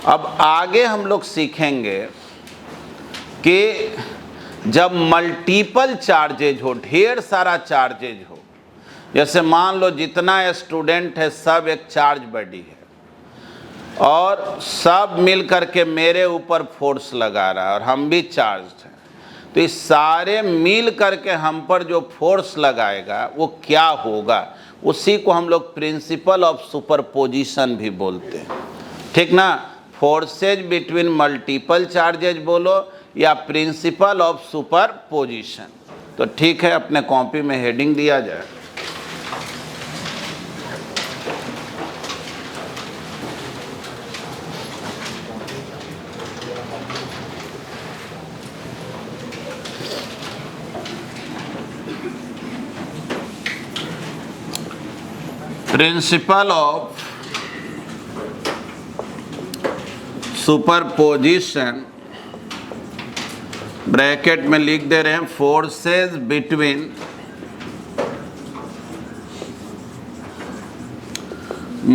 अब आगे हम लोग सीखेंगे कि जब मल्टीपल चार्जेज हो, ढेर सारा चार्जेज हो, जैसे मान लो जितना स्टूडेंट है सब एक चार्ज बॉडी है और सब मिल करके मेरे ऊपर फोर्स लगा रहा है और हम भी चार्ज हैं, तो इस सारे मिल करके हम पर जो फोर्स लगाएगा वो क्या होगा, उसी को हम लोग प्रिंसिपल ऑफ सुपरपोजिशन भी बोलते हैं। ठीक ना, फोर्सेज बिटवीन मल्टीपल चार्जेज बोलो या प्रिंसिपल ऑफ सुपरपोजिशन। तो ठीक है, अपने कॉपी में हेडिंग दिया जाए। प्रिंसिपल ऑफ सुपरपोजिशन, ब्रैकेट में लिख दे रहे हैं फोर्सेस बिटवीन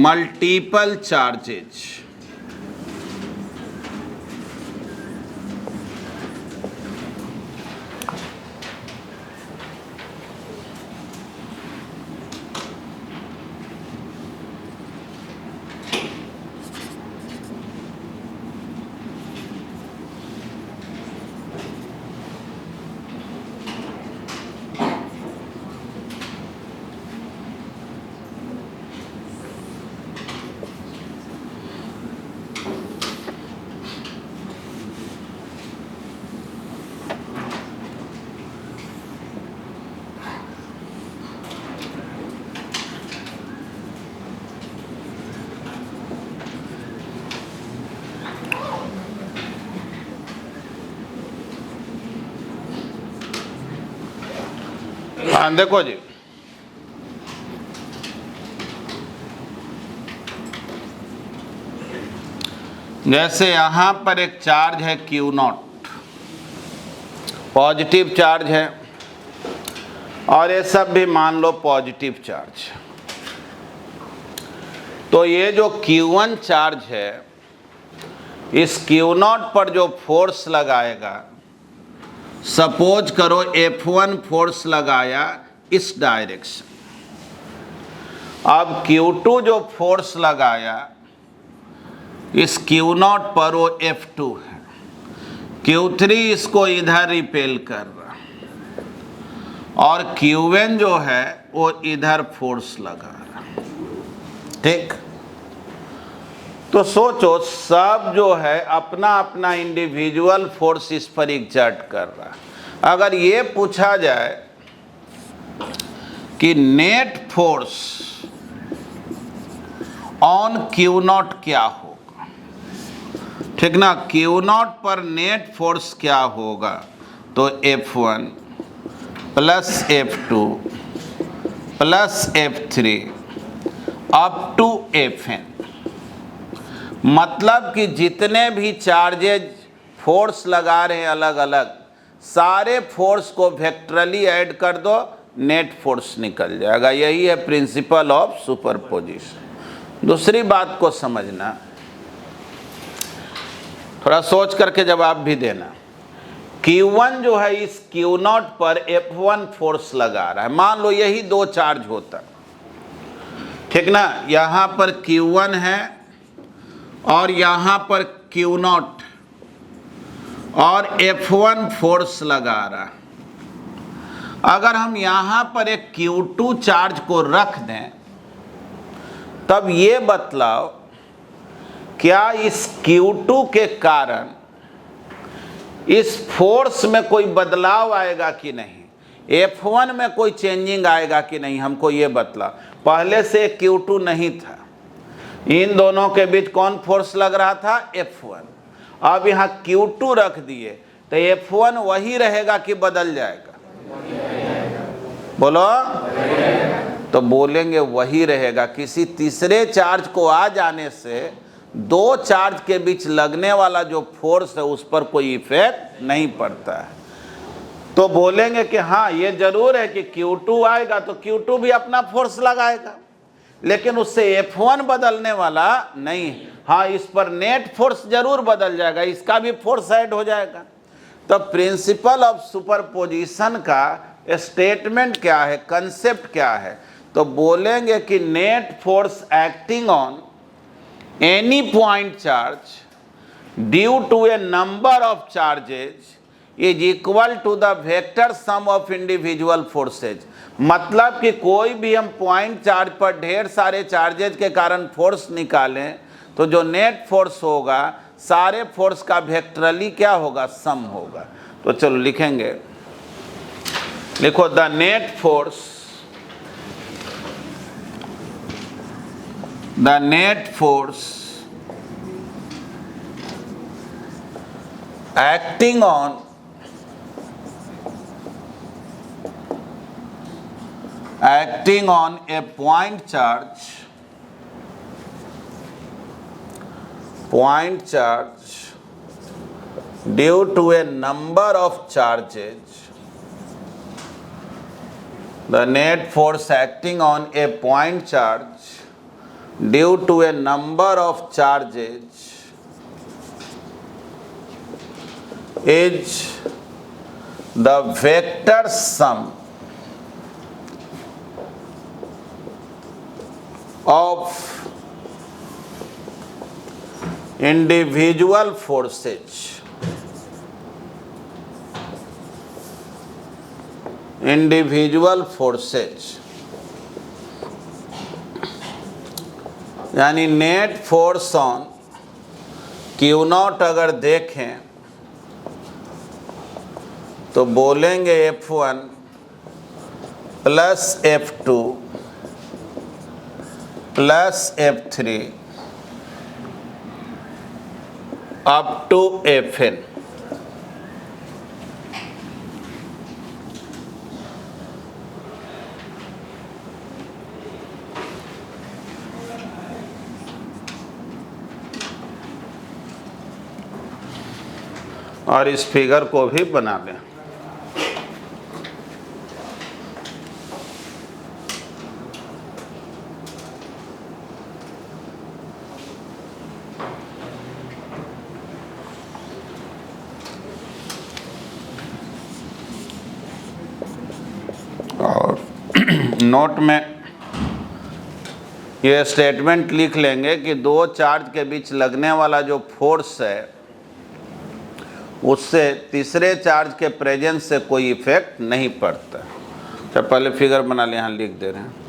मल्टीपल चार्जेज। हाँ देखो जी, जैसे यहां पर एक चार्ज है Q नॉट, पॉजिटिव चार्ज है, और ये सब भी मान लो पॉजिटिव चार्ज। तो ये जो Q1 चार्ज है, इस Q नॉट पर जो फोर्स लगाएगा, सपोज करो F1 फोर्स लगाया इस डायरेक्शन, अब Q2 जो फोर्स लगाया इस Q नॉट पर वो F2 है, Q3 इसको इधर रिपेल कर रहा, और Q1 जो है वो इधर फोर्स लगा रहा। ठीक, तो सोचो सब जो है अपना अपना इंडिविजुअल फोर्स इस पर एग्जर्ट कर रहा। अगर ये पूछा जाए कि net force on Q not क्या होगा, ठीक ना, Q नॉट पर नेट फोर्स क्या होगा, तो F1 plus F2 plus F3 up to Fn। मतलब कि जितने भी चार्जेज फोर्स लगा रहे हैं अलग अलग, सारे फोर्स को वेक्टरली ऐड कर दो, नेट फोर्स निकल जाएगा। यही है प्रिंसिपल ऑफ सुपरपोजिशन। दूसरी बात को समझना, थोड़ा सोच करके जवाब भी देना। Q1 जो है इस Q नॉट पर F1 फोर्स लगा रहा है, मान लो यही दो चार्ज होता, ठीक ना, यहां पर Q1 है और यहां पर Q नॉट और F1 फोर्स लगा रहा। अगर हम यहां पर एक Q2 चार्ज को रख दें, तब ये बतलाओ क्या इस Q2 के कारण इस फोर्स में कोई बदलाव आएगा कि नहीं, F1 में कोई चेंजिंग आएगा कि नहीं, हमको ये बतला। पहले से Q2 नहीं था, इन दोनों के बीच कौन फोर्स लग रहा था, F1। अब यहाँ Q2 रख दिए तो F1 वही रहेगा कि बदल जाएगा, बोलो, तो बोलेंगे वही रहेगा। किसी तीसरे चार्ज को आ जाने से दो चार्ज के बीच लगने वाला जो फोर्स है उस पर कोई इफेक्ट नहीं पड़ता है। तो बोलेंगे कि हाँ ये जरूर है कि Q2 आएगा तो Q2 भी अपना फोर्स लगाएगा, लेकिन उससे F1 बदलने वाला नहीं। हाँ, इस पर नेट फोर्स जरूर बदल जाएगा, इसका भी फोर्स ऐड हो जाएगा। तो प्रिंसिपल ऑफ सुपरपोजिशन का स्टेटमेंट क्या है, कंसेप्ट क्या है? तो बोलेंगे कि net force acting on any point charge due to a number of charges is equal to the vector sum of individual forces. मतलब कि कोई भी हम पॉइंट चार्ज पर ढेर सारे चार्जेज के कारण फोर्स निकालें तो जो नेट फोर्स होगा सारे फोर्स का वेक्टरली क्या होगा, सम होगा। तो चलो लिखेंगे, लिखो the net force, the net force acting on a point charge due to a number of charges, the net force acting on a point charge due to a number of charges is the vector sum of individual forces यानी net force on Q not अगर देखें तो बोलेंगे F1 plus F2 plus F3 up to Fn। और इस figure को भी बना लें। और नोट में ये स्टेटमेंट लिख लेंगे कि दो चार्ज के बीच लगने वाला जो फोर्स है उससे तीसरे चार्ज के प्रेजेंस से कोई इफेक्ट नहीं पड़ता। अच्छा, पहले फिगर बना ले, यहाँ लिख दे रहे हैं।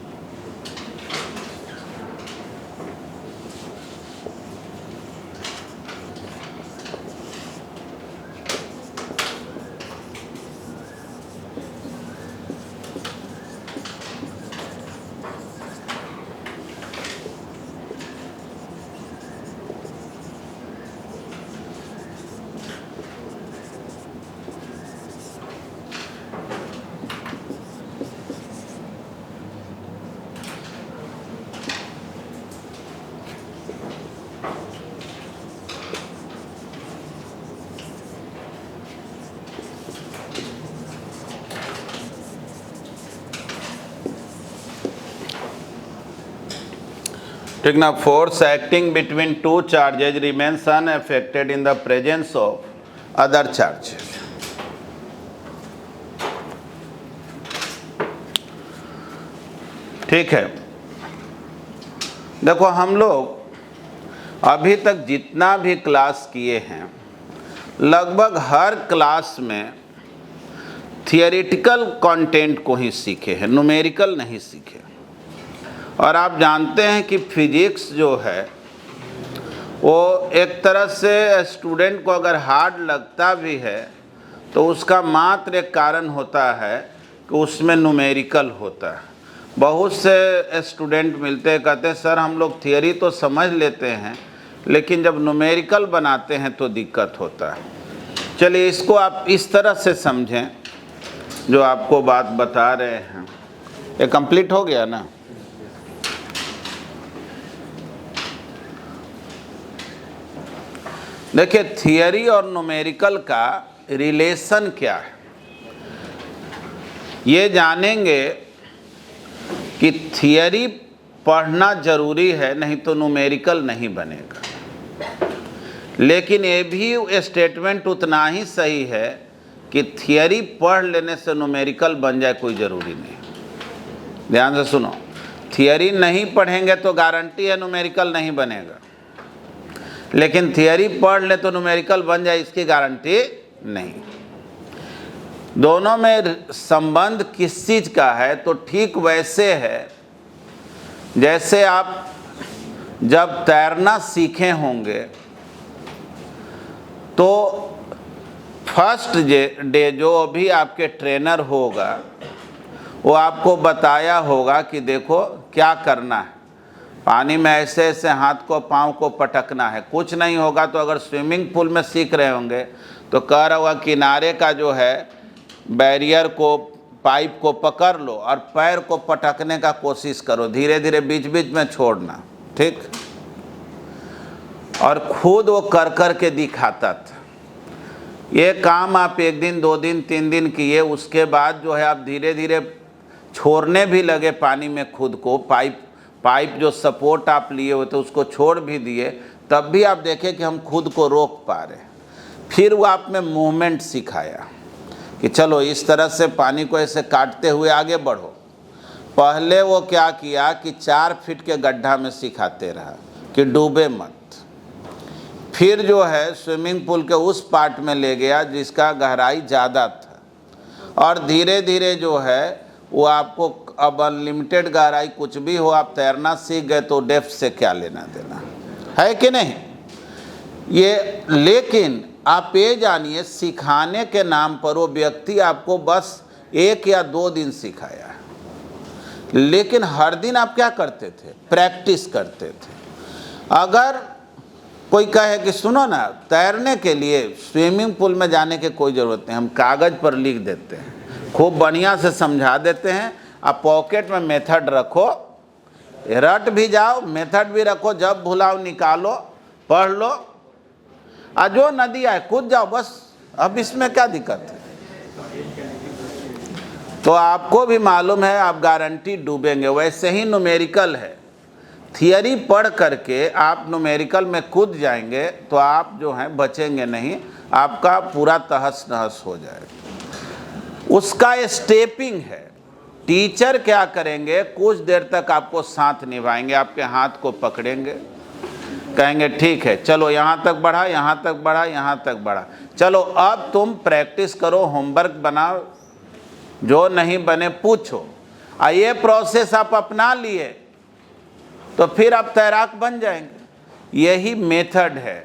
ठीक ना, force acting between two charges remains unaffected in the presence of other charges. ठीक है, देखो हम लोग अभी तक जितना भी क्लास किए हैं लगभग हर क्लास में थियोरेटिकल कंटेंट को ही सीखे हैं, न्यूमेरिकल नहीं सीखे। और आप जानते हैं कि फिजिक्स जो है वो एक तरह से स्टूडेंट को अगर हार्ड लगता भी है तो उसका मात्र एक कारण होता है कि उसमें न्यूमेरिकल होता है। बहुत से स्टूडेंट मिलते हैं, कहते हैं सर हम लोग थियरी तो समझ लेते हैं लेकिन जब न्यूमेरिकल बनाते हैं तो दिक्कत होता है। चलिए इसको आप इस तरह से समझें जो आपको बात बता रहे हैं। ये कंप्लीट हो गया ना? देखिए, थियरी और न्यूमेरिकल का रिलेशन क्या है ये जानेंगे कि थियरी पढ़ना जरूरी है, नहीं तो न्यूमेरिकल नहीं बनेगा। लेकिन ये भी स्टेटमेंट उतना ही सही है कि थियरी पढ़ लेने से न्यूमेरिकल बन जाए कोई ज़रूरी नहीं। ध्यान से सुनो, थियरी नहीं पढ़ेंगे तो गारंटी है न्यूमेरिकल नहीं बनेगा, लेकिन थियरी पढ़ ले तो न्यूमेरिकल बन जाए इसकी गारंटी नहीं। दोनों में संबंध किस चीज़ का है? तो ठीक वैसे है जैसे आप जब तैरना सीखे होंगे तो फर्स्ट डे जो भी आपके ट्रेनर होगा वो आपको बताया होगा कि देखो क्या करना है, पानी में ऐसे ऐसे हाथ को पाँव को पटकना है। कुछ नहीं होगा तो अगर स्विमिंग पूल में सीख रहे होंगे तो कह रहा होगा किनारे का जो है बैरियर को, पाइप को पकड़ लो और पैर को पटकने का कोशिश करो, धीरे धीरे बीच बीच में छोड़ना, ठीक। और खुद वो कर कर के दिखाता था। ये काम आप 1 दिन 2 दिन 3 दिन किए, उसके बाद जो है आप धीरे धीरे छोड़ने भी लगे पानी में खुद को। पाइप जो सपोर्ट आप लिए हुए थे उसको छोड़ भी दिए, तब भी आप देखें कि हम खुद को रोक पा रहे। फिर वो आप में मूवमेंट सिखाया कि चलो इस तरह से पानी को ऐसे काटते हुए आगे बढ़ो। पहले वो क्या किया कि 4 फीट के गड्ढा में सिखाते रहा कि डूबे मत। फिर जो है स्विमिंग पूल के उस पार्ट में ले गया जिसका गहराई ज़्यादा था, और धीरे धीरे जो है वो आपको अब अनलिमिटेड गहराई कुछ भी हो, आप तैरना सीख गए तो डेप्थ से क्या लेना देना है कि नहीं ये। लेकिन आप ये जानिए, सिखाने के नाम पर वो व्यक्ति आपको बस 1 या 2 दिन सिखाया है, लेकिन हर दिन आप क्या करते थे? प्रैक्टिस करते थे। अगर कोई कहे कि सुनो ना, तैरने के लिए स्विमिंग पूल में जाने की कोई ज़रूरत नहीं, हम कागज़ पर लिख देते हैं, खूब बढ़िया से समझा देते हैं, आप पॉकेट में मेथड रखो, रट भी जाओ, मेथड भी रखो, जब भुलाओ निकालो, पढ़ लो, और जो नदी आए कूद जाओ बस। अब इसमें क्या दिक्कत है? तो आपको भी मालूम है आप गारंटी डूबेंगे। वैसे ही न्यूमेरिकल है, थियरी पढ़ करके आप न्यूमेरिकल में कूद जाएंगे तो आप जो हैं बचेंगे नहीं, आपका पूरा तहस नहस हो जाएगा। उसका स्टेपिंग है। टीचर क्या करेंगे, कुछ देर तक आपको साथ निभाएंगे, आपके हाथ को पकड़ेंगे, कहेंगे ठीक है चलो यहाँ तक बढ़ा, यहाँ तक बढ़ा, यहाँ तक बढ़ा, चलो अब तुम प्रैक्टिस करो, होमवर्क बनाओ, जो नहीं बने पूछो। ये प्रोसेस आप अपना लिए तो फिर आप तैराक बन जाएंगे। यही मेथड है।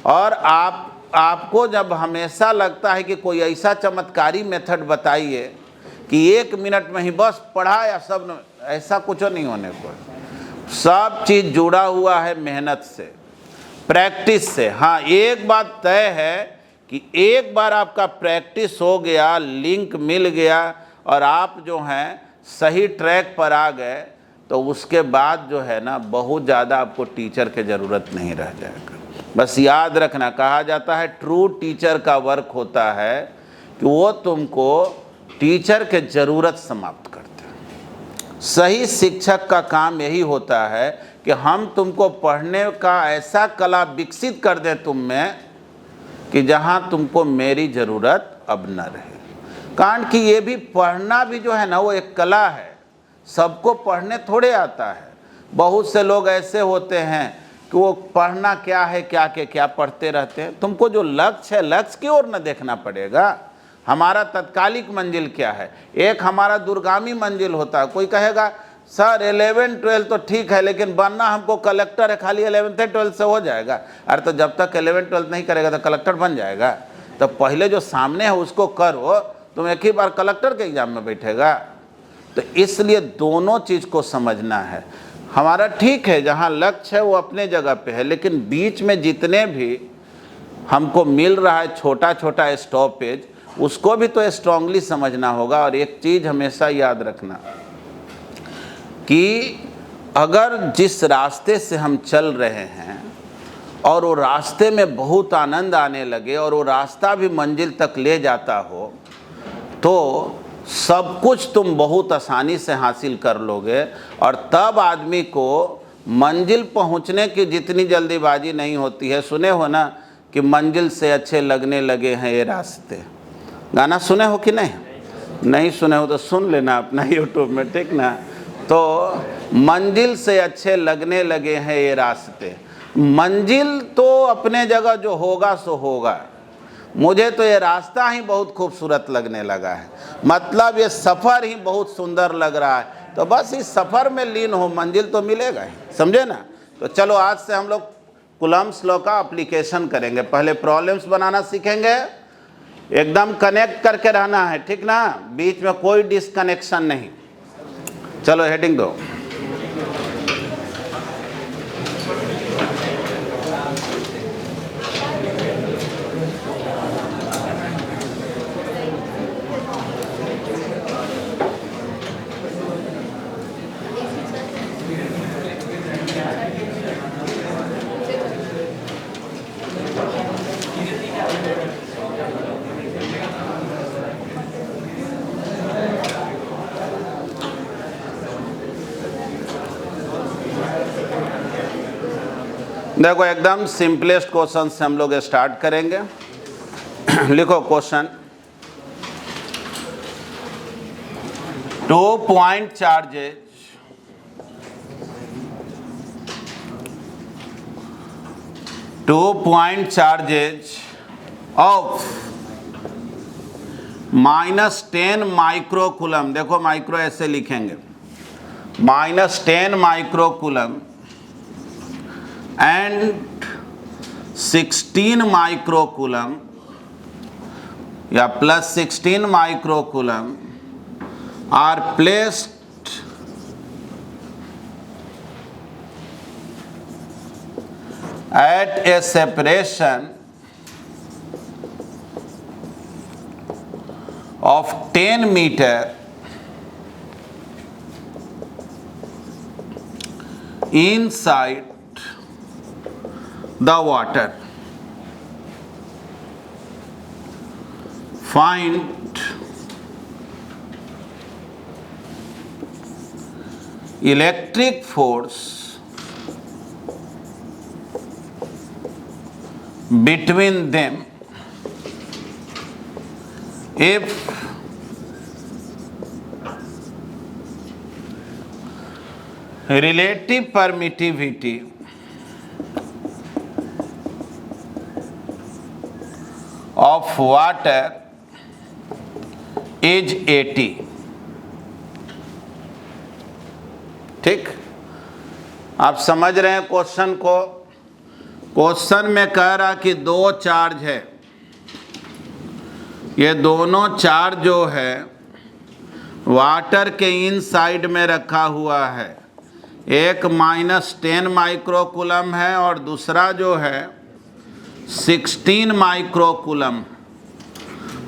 और आपको जब हमेशा लगता है कि कोई ऐसा चमत्कारी मेथड बताइए कि 1 मिनट में ही बस पढ़ाया सब, ऐसा कुछ नहीं होने को। सब चीज़ जुड़ा हुआ है मेहनत से, प्रैक्टिस से। हाँ, एक बात तय है कि एक बार आपका प्रैक्टिस हो गया, लिंक मिल गया और आप जो हैं सही ट्रैक पर आ गए, तो उसके बाद जो है ना बहुत ज़्यादा आपको टीचर की ज़रूरत नहीं रह जाएगा। बस याद रखना, कहा जाता है ट्रू टीचर का वर्क होता है कि वो तुमको टीचर के ज़रूरत समाप्त करते हैं। सही शिक्षक का काम यही होता है कि हम तुमको पढ़ने का ऐसा कला विकसित कर दें तुम में कि जहाँ तुमको मेरी ज़रूरत अब न रहे। कारण कि ये भी पढ़ना भी जो है ना वो एक कला है, सबको पढ़ने थोड़े आता है। बहुत से लोग ऐसे होते हैं कि वो पढ़ना क्या है क्या के क्या पढ़ते रहते हैं। तुमको जो लक्ष्य है, लक्ष्य की ओर न देखना पड़ेगा। हमारा तत्कालिक मंजिल क्या है, एक हमारा दूरगामी मंजिल होता है। कोई कहेगा सर 11 12 तो ठीक है, लेकिन बनना हमको कलेक्टर है, खाली 11th 12th से हो जाएगा। अरे तो जब तक 11 12 नहीं करेगा तो कलेक्टर बन जाएगा? तो पहले जो सामने है उसको करो, तुम एक ही बार कलेक्टर के एग्जाम में बैठेगा। तो इसलिए दोनों चीज़ को समझना है। हमारा ठीक है, जहाँ लक्ष्य है वो अपने जगह पे है, लेकिन बीच में जितने भी हमको मिल रहा है छोटा छोटा स्टॉपेज, उसको भी तो स्ट्रांगली समझना होगा। और एक चीज़ हमेशा याद रखना कि अगर जिस रास्ते से हम चल रहे हैं और वो रास्ते में बहुत आनंद आने लगे और वो रास्ता भी मंजिल तक ले जाता हो, तो सब कुछ तुम बहुत आसानी से हासिल कर लोगे, और तब आदमी को मंजिल पहुंचने की जितनी जल्दीबाजी नहीं होती है। सुने हो ना कि मंजिल से अच्छे लगने लगे हैं ये रास्ते, गाना सुने हो कि नहीं? नहीं सुने हो तो सुन लेना अपना यूट्यूब में, ठीक ना। तो मंजिल से अच्छे लगने लगे हैं ये रास्ते। मंजिल तो अपने जगह जो होगा सो होगा, मुझे तो ये रास्ता ही बहुत खूबसूरत लगने लगा है, मतलब ये सफ़र ही बहुत सुंदर लग रहा है। तो बस इस सफ़र में लीन हो, मंजिल तो मिलेगा ही, समझे ना। तो चलो आज से हम लोग कूलम्ब्स लॉ का एप्लीकेशन करेंगे। पहले प्रॉब्लम्स बनाना सीखेंगे, एकदम कनेक्ट करके रहना है, ठीक ना, बीच में कोई डिसकनेक्शन नहीं। चलो हेडिंग दो। देखो एकदम सिंपलेस्ट क्वेश्चन से हम लोग स्टार्ट करेंगे। लिखो question, 2 point charges of -10 micro coulomb, देखो माइक्रो ऐसे लिखेंगे, -10 micro coulomb and 16 micro coulomb या +16 micro coulomb are placed at a separation of 10 meter inside the water. Find electric force between them if relative permittivity of water is 80। ठीक, आप समझ रहे हैं question को। क्वेश्चन में कह रहा कि दो चार्ज है, ये दोनों चार्ज जो है वाटर के इन साइड में रखा हुआ है। एक -10 माइक्रो कूलम है और दूसरा जो है 16 माइक्रो कूलम,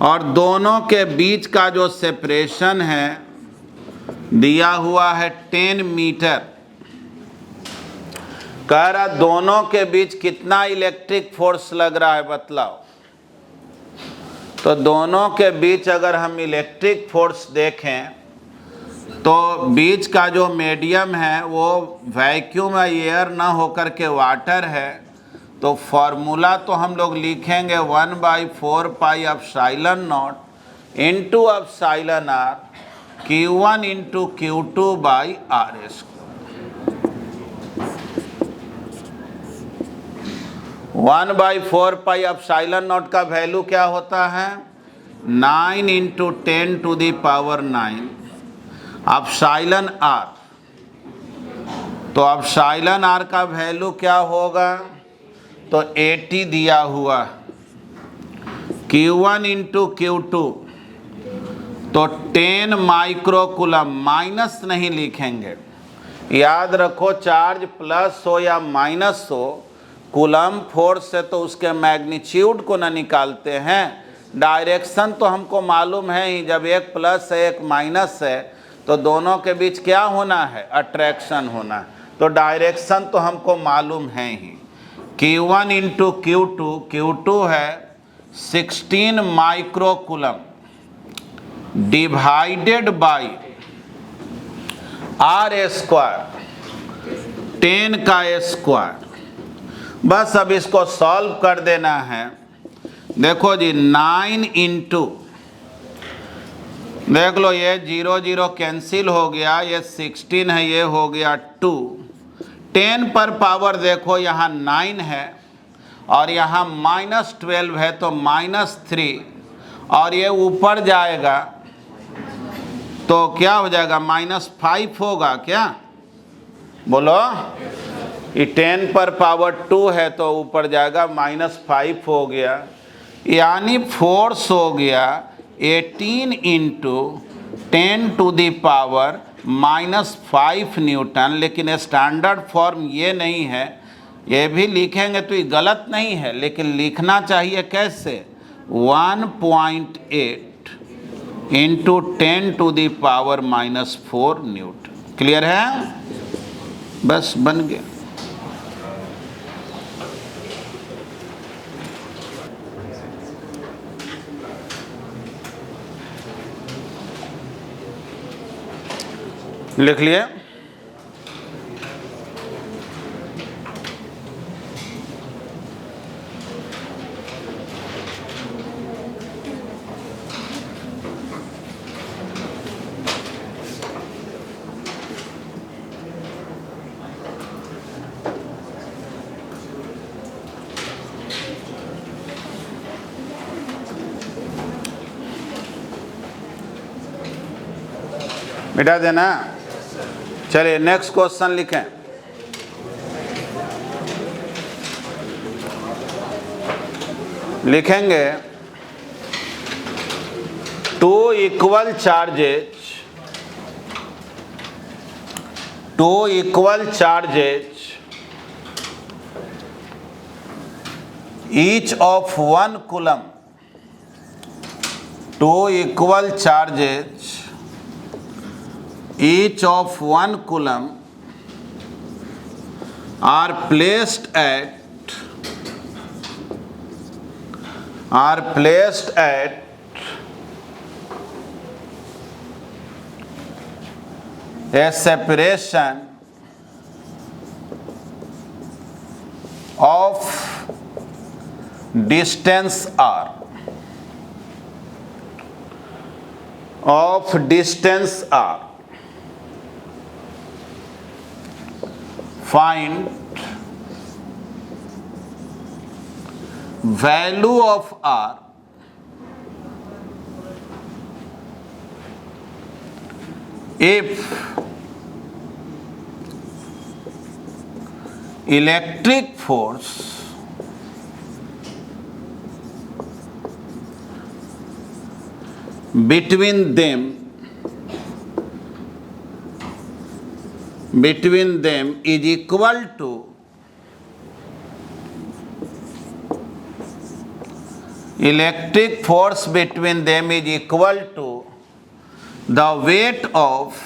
और दोनों के बीच का जो सेपरेशन है दिया हुआ है 10 मीटर। कह रहा दोनों के बीच कितना इलेक्ट्रिक फोर्स लग रहा है बतलाओ। तो दोनों के बीच अगर हम इलेक्ट्रिक फोर्स देखें तो बीच का जो मीडियम है वो वैक्यूम एयर ना होकर के वाटर है। तो फॉर्मूला तो हम लोग लिखेंगे 1/4 pi epsilon not into epsilon r Q1 into Q2 by R square. 1/4 pi epsilon not का वैल्यू क्या होता है? 9 इंटू 10⁹ एप्सिलॉन r। तो एप्सिलॉन r का वैल्यू क्या होगा? तो 80 दिया हुआ। Q1 इंटू Q2 तो 10 माइक्रो कूलम, माइनस नहीं लिखेंगे, याद रखो चार्ज प्लस हो या माइनस हो, कूलम फोर्स से तो उसके मैग्नीट्यूड को ना निकालते हैं, डायरेक्शन तो हमको मालूम है ही। जब एक प्लस है एक माइनस है तो दोनों के बीच क्या होना है? अट्रैक्शन होना है। तो डायरेक्शन तो हमको मालूम है ही। Q1 इंटू Q2 है 16 micro coulomb divided by r square 10 का स्क्वायर। बस अब इसको सॉल्व कर देना है। देखो जी 9 इंटू, देख लो ये 0 0 कैंसिल हो गया, ये 16 है, ये हो गया 2। 10 पर पावर देखो यहाँ 9 है और यहाँ -12 है तो -3, और ये ऊपर जाएगा तो क्या हो जाएगा, -5 होगा क्या, बोलो। ये 10 पर पावर 2 है तो ऊपर जाएगा -5 हो गया, यानी फोर्स हो गया 18 into 10 to the power -5 newton. लेकिन स्टैंडर्ड फॉर्म ये नहीं है, ये भी लिखेंगे तो ये गलत नहीं है, लेकिन लिखना चाहिए कैसे, 1.8 into 10 to the power -4 newton. Clear है? बस बन गया। लिख लिए? मिटा देना। चलिए नेक्स्ट क्वेश्चन लिखें। लिखेंगे 2 equal charges each of 1 coulomb, 2 equal charges each of 1 coulomb are placed at a separation of distance r, find value of r if electric force between them is equal to the weight of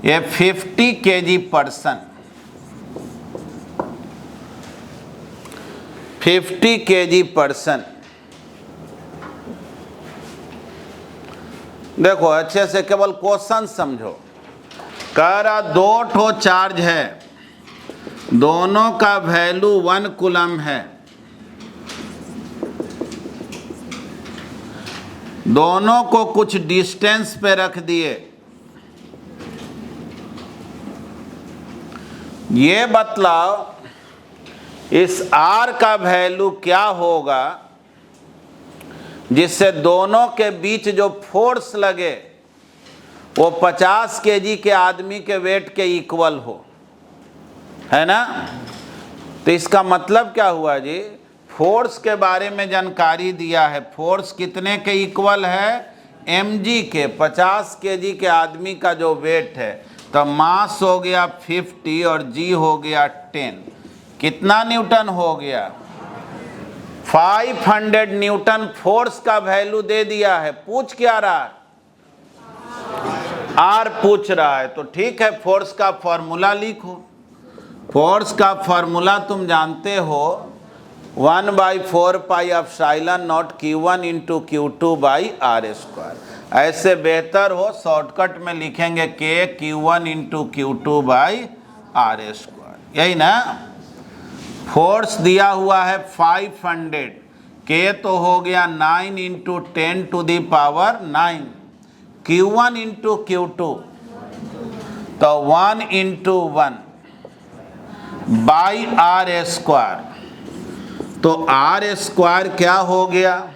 a 50 kg person, 50 kg person। देखो अच्छे से केवल question समझो। कह रहा 2 ठो charge है, दोनों का वैल्यू 1 कूलम है, दोनों को कुछ डिस्टेंस पे रख दिए। ये बतलाओ इस R का वैल्यू क्या होगा जिससे दोनों के बीच जो फोर्स लगे वो 50 केजी के आदमी के वेट के इक्वल हो, है ना। तो इसका मतलब क्या हुआ जी, फोर्स के बारे में जानकारी दिया है। फोर्स कितने के इक्वल है, mg के, 50 केजी के आदमी का जो वेट है, तो मास हो गया 50 और g हो गया 10। कितना न्यूटन हो गया, 500 न्यूटन फोर्स का वैल्यू दे दिया है। पूछ क्या रहा है, आर पूछ रहा है। तो ठीक है, फोर्स का फॉर्मूला लिखो। फोर्स का फॉर्मूला तुम जानते हो, 1/4πε0 Q1 इंटू Q2/r²। ऐसे बेहतर हो शॉर्टकट में लिखेंगे K Q1 इंटू Q2/r²। यही ना। फोर्स दिया हुआ है 500, K तो हो गया 9 इंटू 10⁹ Q1 इंटू Q2 तो 1 इंटू 1/r²। तो r² क्या हो गया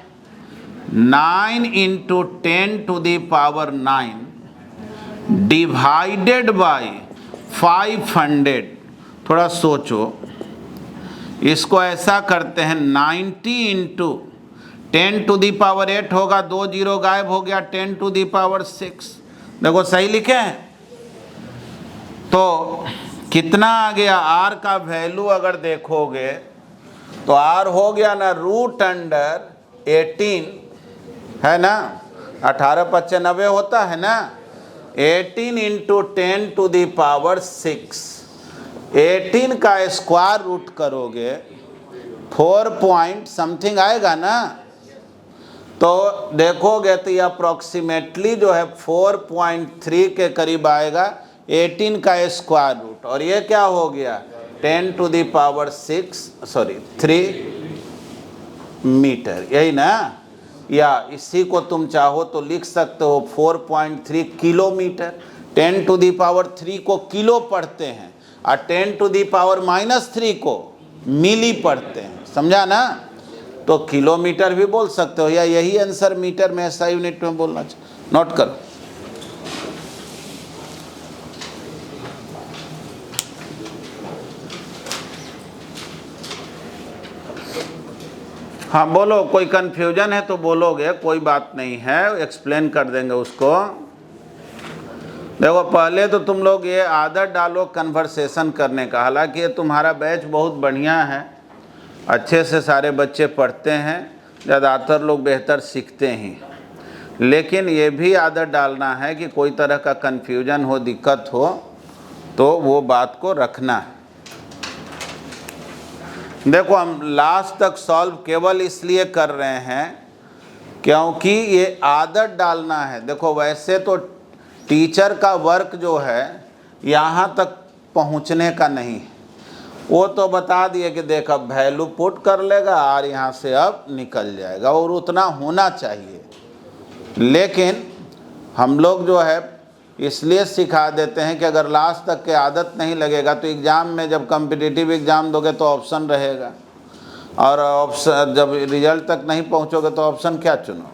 9 इंटू 10⁹ डिवाइडेड बाई 500। थोड़ा सोचो, इसको ऐसा करते हैं 90 इंटू 10⁸ होगा, 2 जीरो गायब हो गया, 10⁶। देखो सही लिखे हैं। तो कितना आ गया r का वैल्यू अगर देखोगे तो r हो गया ना √18 है ना, 18×5 = 90 होता है ना। 18 इंटू 10⁶, 18 का स्क्वायर रूट करोगे 4 पॉइंट समथिंग आएगा ना। तो देखोगे तो ये अप्रॉक्सीमेटली जो है 4.3 के करीब आएगा 18 का स्क्वायर रूट। और ये क्या हो गया 3 मीटर, यही ना। या इसी को तुम चाहो तो लिख सकते हो 4.3 किलोमीटर। 10⁻³ को किलो पढ़ते हैं और 10⁻³ को मिली पढ़ते हैं, समझा ना। तो किलोमीटर भी बोल सकते हो, या यही आंसर मीटर में ऐसा यूनिट में बोलना चाहिए। नोट करो। हाँ बोलो, कोई कंफ्यूजन है तो बोलोगे, कोई बात नहीं है, एक्सप्लेन कर देंगे उसको। देखो पहले तो तुम लोग ये आदत डालो कन्वर्सेशन करने का। हालांकि ये तुम्हारा बैच बहुत बढ़िया है, अच्छे से सारे बच्चे पढ़ते हैं, ज़्यादातर लोग बेहतर सीखते हैं। लेकिन ये भी आदत डालना है कि कोई तरह का कन्फ्यूजन हो, दिक्कत हो तो वो बात को रखना है। देखो हम लास्ट तक सॉल्व केवल इसलिए कर रहे हैं क्योंकि ये आदत डालना है। देखो वैसे तो टीचर का वर्क जो है यहाँ तक पहुँचने का नहीं, वो तो बता दिए कि देख अब वैल्यू पुट कर लेगा और यहाँ से अब निकल जाएगा, और उतना होना चाहिए। लेकिन हम लोग जो है इसलिए सिखा देते हैं कि अगर लास्ट तक के आदत नहीं लगेगा तो एग्ज़ाम में जब कॉम्पिटिटिव एग्ज़ाम दोगे तो ऑप्शन रहेगा, और ऑप्शन जब रिजल्ट तक नहीं पहुंचोगे तो ऑप्शन क्या चुनो।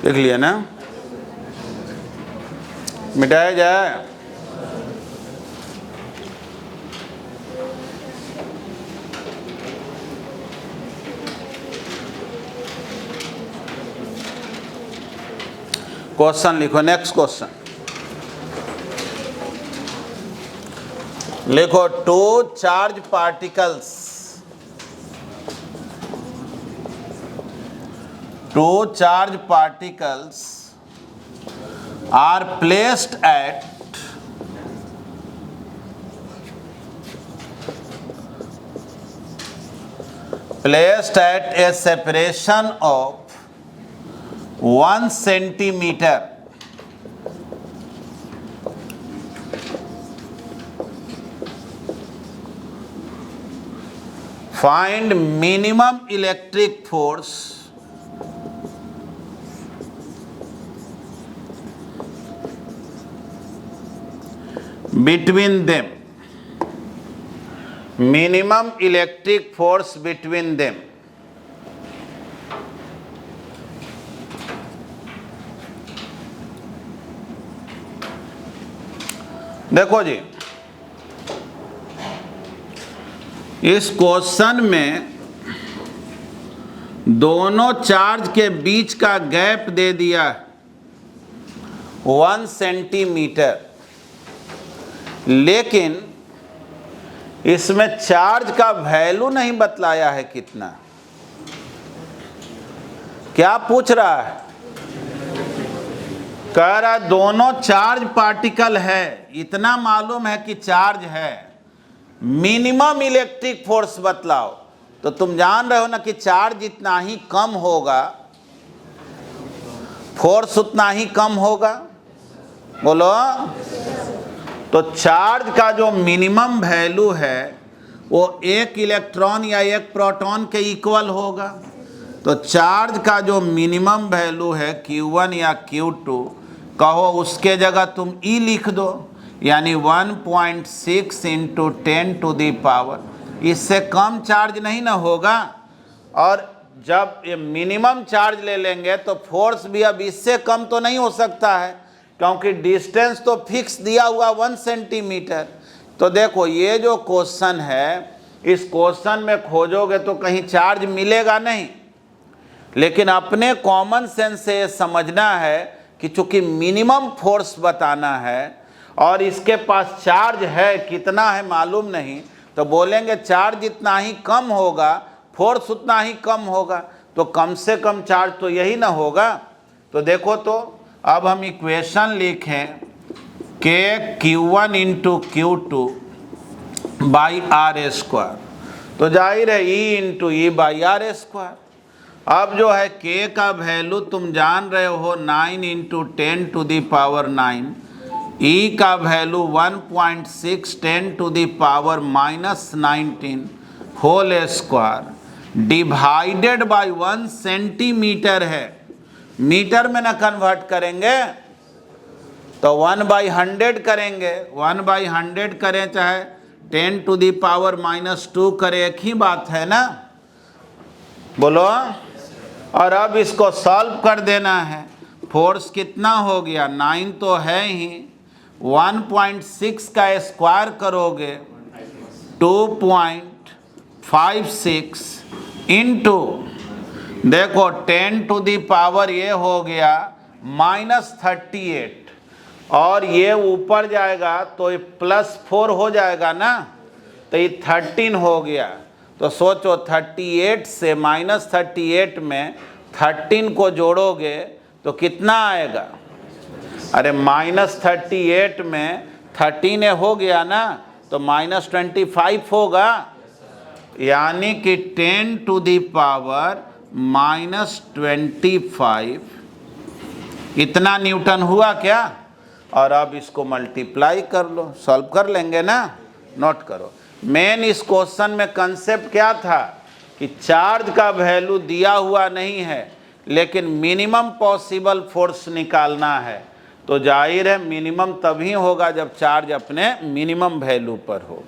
देख लिया ना, मिटाया जाए। क्वेश्चन लिखो, नेक्स्ट क्वेश्चन लिखो। Two charge particles, two charge particles are placed at a separation of 1 centimeter find minimum electric force between them, minimum electric force between them। देखो जी, इस क्वेश्चन में दोनों चार्ज के बीच का गैप दे दिया 1 सेंटीमीटर, लेकिन इसमें चार्ज का वैल्यू नहीं बतलाया है कितना। क्या पूछ रहा है? कह रहा है दोनों चार्ज पार्टिकल है, इतना मालूम है कि चार्ज है, मिनिमम इलेक्ट्रिक फोर्स बतलाओ। तो तुम जान रहे हो ना कि चार्ज जितना ही कम होगा फोर्स उतना ही कम होगा। बोलो। तो चार्ज का जो मिनिमम वैल्यू है वो एक इलेक्ट्रॉन या एक प्रोटॉन के इक्वल होगा। तो चार्ज का जो मिनिमम वैल्यू है Q1 या Q2 कहो, उसके जगह तुम E लिख दो, यानी 1.6 इंटू 10 टू दी पावर। इससे कम चार्ज नहीं ना होगा। और जब ये मिनिमम चार्ज ले लेंगे तो फोर्स भी अब इससे कम तो नहीं हो सकता है, क्योंकि डिस्टेंस तो फिक्स दिया हुआ 1 सेंटीमीटर। तो देखो ये जो क्वेश्चन है, इस क्वेश्चन में खोजोगे तो कहीं चार्ज मिलेगा नहीं, लेकिन अपने कॉमन सेंस से ये समझना है कि चूंकि मिनिमम फोर्स बताना है और इसके पास चार्ज है कितना है मालूम नहीं, तो बोलेंगे चार्ज जितना ही कम होगा फोर्स उतना ही कम होगा। तो कम से कम चार्ज तो यही ना होगा। तो देखो, तो अब हम इक्वेशन लिखें के Q1 into Q2 by r square, तो जाहिर है E into e by r square. अब जो है K का वैल्यू तुम जान रहे हो 9 into 10 to the power 9, E का value 1.6 10 to the power -19 whole square divided by 1 centimetre है। मीटर में ना कन्वर्ट करेंगे तो 1/100 करेंगे, 1/100 करें चाहे 10 टू दी पावर -2 करें, एक ही बात है ना। बोलो। और अब इसको सॉल्व कर देना है। फोर्स कितना हो गया, 9 तो है ही, 1.6 का स्क्वायर करोगे 2.56 इंटू, देखो 10 टू दी पावर ये हो गया -38, और ये ऊपर जाएगा तो ये +4 हो जाएगा ना, तो ये 13 हो गया। तो सोचो 38 से -38 में 13 को जोड़ोगे तो कितना आएगा? अरे -38 में 13 हो गया ना, तो -25 होगा, यानी कि 10 टू दी पावर -25 इतना न्यूटन हुआ क्या। और अब इसको मल्टीप्लाई कर लो, सॉल्व कर लेंगे ना। नोट करो, मेन इस क्वेश्चन में कंसेप्ट क्या था कि चार्ज का वैल्यू दिया हुआ नहीं है, लेकिन मिनिमम पॉसिबल फोर्स निकालना है। तो जाहिर है मिनिमम तभी होगा जब चार्ज अपने मिनिमम वैल्यू पर हो।